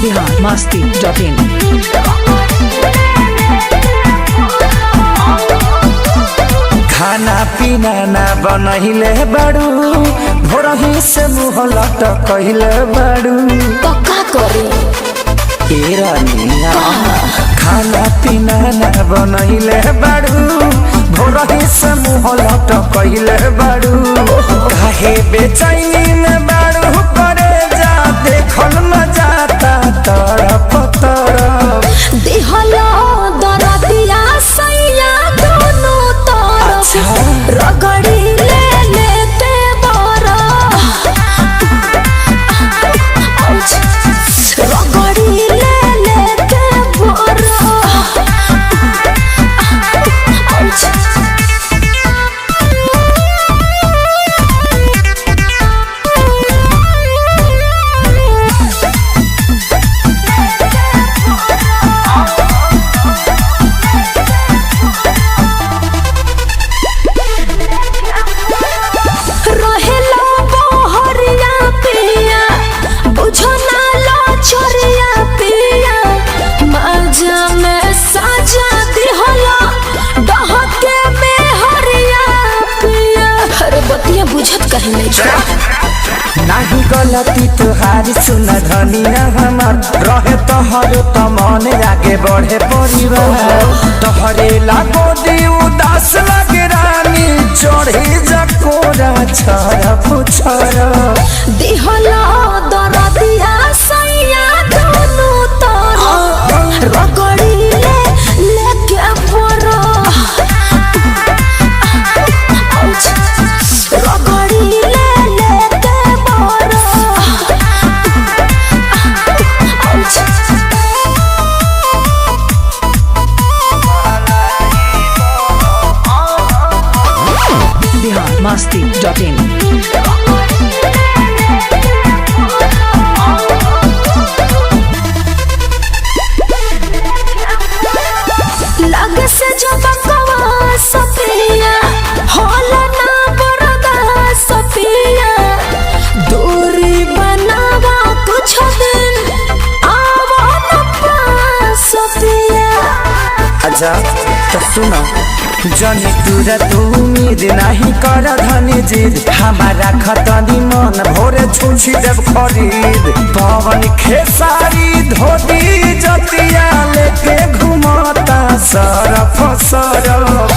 biharmasti.in खाना पीना ना बनहिले बाड़ू भोरही से मुँह लटकहिले बाड़ू तो का करी ए रानिया खाना पीना ना बनहिले बाड़ू भोरही से मुँह लटकहिले बाड़ू काहे बेचैनी में बाड़ू करे जा देखल न जाता तरफ तरफ दिहलो दरदिया सैया दोनों तरफ रगड़ी ले लेते बरा रगड़ी ले लेते बरा रहेला बहरिया पिया बुझो ना लो छोरिया पिया मजा में साजा दिहला डहके में हरिया पिया अरे बतिया बुझत कहीं नहीं नाही गलती तुहारी सुन धनिया हमार रहे तोहर तो मन आगे बढ़े परिवार तोहरे लागो दी उदास लगे रानी चढ़े जकोरा छरा पुछरा दिहला दरदिया सैया दोनों तरफ रगड़ी ले लेके बरा रगड़ी ले लेके बरा biharmasti.in लगे से जो बकवा सपिया होला ना बरदा सपिया दूरी बनावा कुछ दिन आवा न पास सपिया अच्छा तो सुनो जनी तुरा तू उम्मीद नहीं कर धनी जिद हमारा खतनी मन भोरे छुछी देव खरीद पवन खेसारी धोती जतिया लेके घुमाता सरफ सरफ